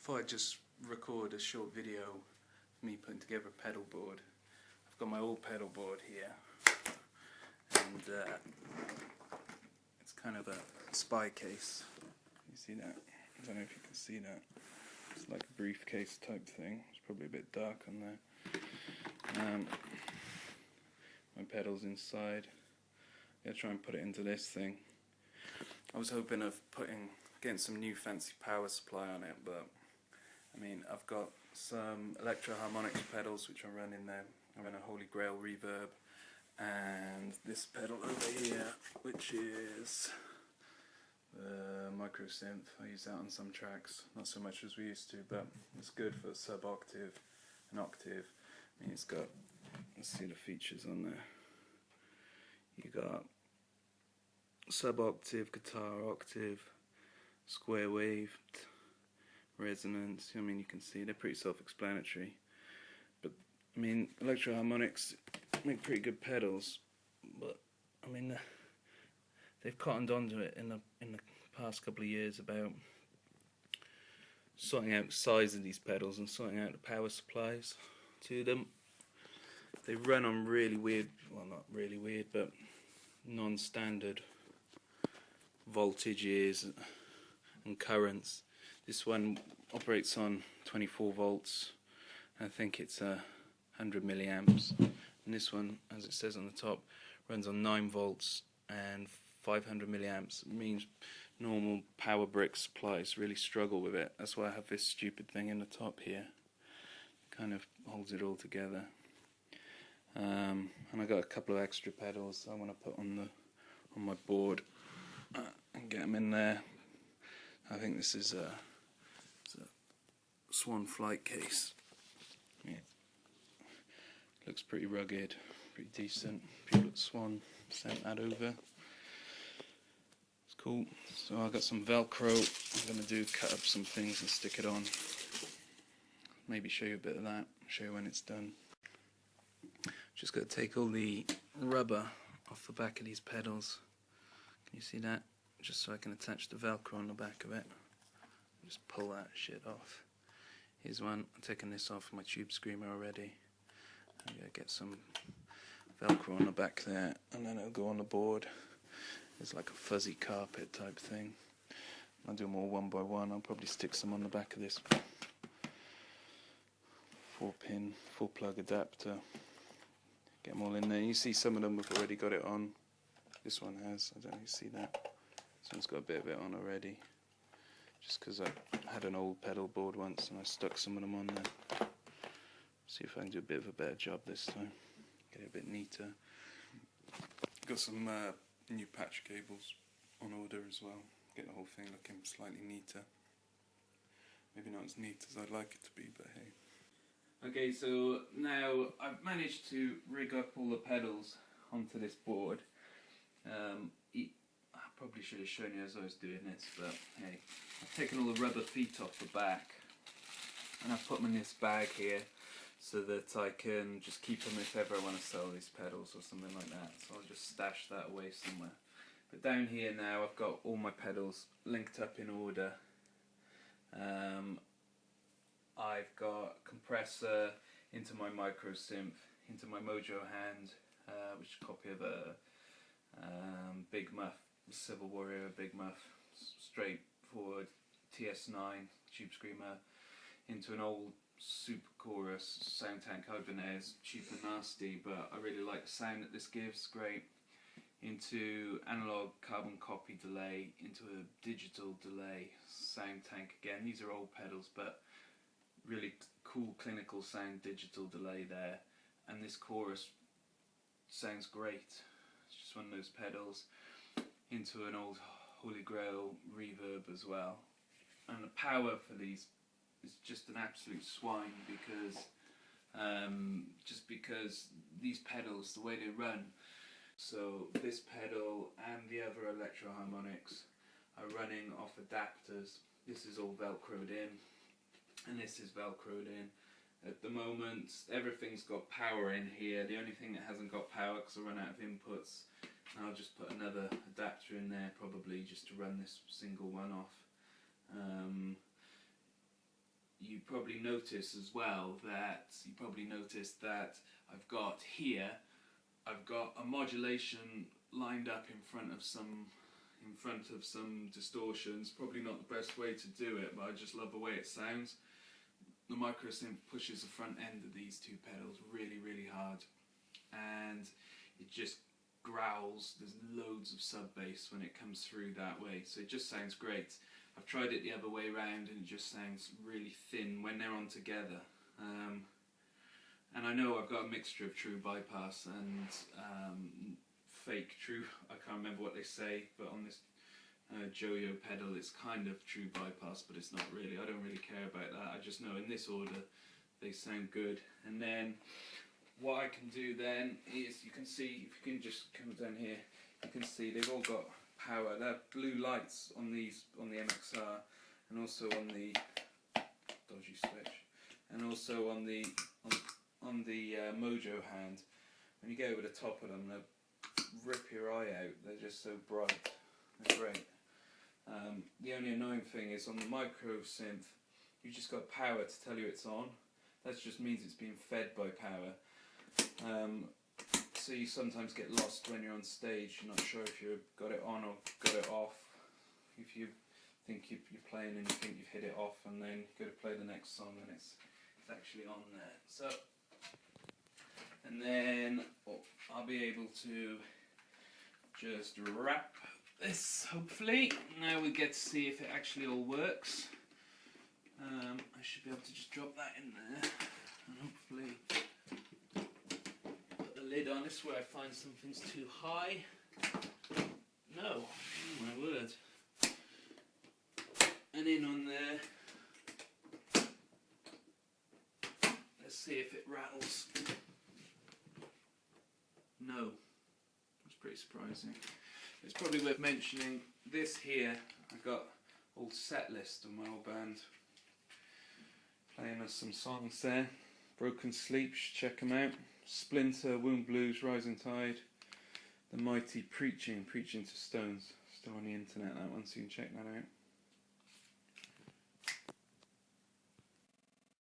thought I'd just record a short video of me putting together a pedal board. I've got my old pedal board here, and it's kind of a spy case. You see that? I don't know if you can see that. It's like a briefcase type thing. It's probably a bit dark on there. My pedals inside. I'm gonna try and put it into this thing. I was hoping of getting some new fancy power supply on it, but I mean, I've got some electro harmonics pedals which I run in there. I run a Holy Grail reverb, and this pedal over here, which is the micro synth. I use that on some tracks, not so much as we used to, but it's good for sub-octave and octave. I mean, it's got, let's see the features on there. You got sub-octave, guitar, octave, square wave, resonance. I mean, you can see they're pretty self-explanatory. But I mean, electro harmonics make pretty good pedals, but I mean, they've cottoned onto it in the past couple of years about sorting out the size of these pedals and sorting out the power supplies to them. They run on really weird, well, not really weird, but non-standard voltages and currents. This one operates on 24 volts. I think it's 100 milliamps. And this one, as it says on the top, runs on 9 volts and 500 milliamps. It means normal power brick supplies really struggle with it. That's why I have this stupid thing in the top here. Kind of holds it all together. And I got a couple of extra pedals I want to put on my board and get them in there. I think this is a Swan flight case. Yeah. Looks pretty rugged, pretty decent. People at Swan sent that over. It's cool. So I got some Velcro. I'm going to cut up some things and stick it on. Maybe show you a bit of that. Show you when it's done. Just got to take all the rubber off the back of these pedals. Can you see that? Just so I can attach the Velcro on the back of it. Just pull that shit off. Here's one. I'm taking this off my tube screamer already. I'm going to get some Velcro on the back there, and then it'll go on the board. It's like a fuzzy carpet type thing. I'll do them all one by one. I'll probably stick some on the back of this 4-pin, 4-plug adapter. Get them all in there. You see some of them have already got it on. This one has. I don't know if you see that. This one's got a bit of it on already. Just because I had an old pedal board once and I stuck some of them on there. See if I can do a bit of a better job this time. Get it a bit neater. Got some new patch cables on order as well. Get the whole thing looking slightly neater. Maybe not as neat as I'd like it to be, but hey. Okay, so now I've managed to rig up all the pedals onto this board. I probably should have shown you as I was doing this, but hey, I've taken all the rubber feet off the back and I've put them in this bag here so that I can just keep them if ever I want to sell these pedals or something like that. So I'll just stash that away somewhere. But down here now I've got all my pedals linked up in order. I've got compressor into my micro synth, into my Mojo hand, which is a copy of a Big Muff, Civil Warrior Big Muff, straightforward TS9 tube screamer, into an old Super Chorus sound tank. Ibanez, cheap and nasty, but I really like the sound that this gives, great. Into analog carbon copy delay, into a digital delay sound tank again. These are old pedals, but really cool clinical sound digital delay there, and this chorus sounds great. It's just one of those pedals. Into an old Holy Grail reverb as well, and the power for these is just an absolute swine because just because these pedals, the way they run, so this pedal and the other electro harmonics are running off adapters. This is all velcroed in and this is velcroed in. At the moment everything's got power in here. The only thing that hasn't got power, because I run out of inputs, I'll just put another adapter in there probably just to run this single one off. you probably notice as well that I've got here, I've got a modulation lined up in front of some distortions. Probably not the best way to do it, but I just love the way it sounds. The micro synth pushes the front end of these two pedals really, really hard, and it just growls. There's loads of sub bass when it comes through that way, so it just sounds great. I've tried it the other way around and it just sounds really thin when they're on together. And I know I've got a mixture of true bypass and fake true, I can't remember what they say, but on this Joyo pedal it's kind of true bypass, but it's not really. I don't really care about that. I just know in this order they sound good. And then what I can do then is, you can see, if you can just come down here, you can see they've all got power. There are blue lights on these, on the MXR, and also on the dodgy switch, and also on the Mojo hand. When you get over the top of them, they'll rip your eye out. They're just so bright. They're great. The only annoying thing is on the micro synth, you just got power to tell you it's on. That just means it's being fed by power. So you sometimes get lost when you're on stage. You're not sure if you've got it on or got it off. If you think you're playing and you think you've hit it off, and then you go to play the next song and it's actually on there. So, and then I'll be able to just wrap this, hopefully. Now we get to see if it actually all works. I should be able to just drop that in there and hopefully put the lid on. This is where I find something's too high. No, oh my word. And in on there. Let's see if it rattles. No. That's pretty surprising. It's probably worth mentioning this here. I got old set list of my old band, playing us some songs there. Broken Sleep, check them out. Splinter, Wound Blues, Rising Tide, The Mighty Preaching to Stones. Still on the internet, that one, so you can check that out.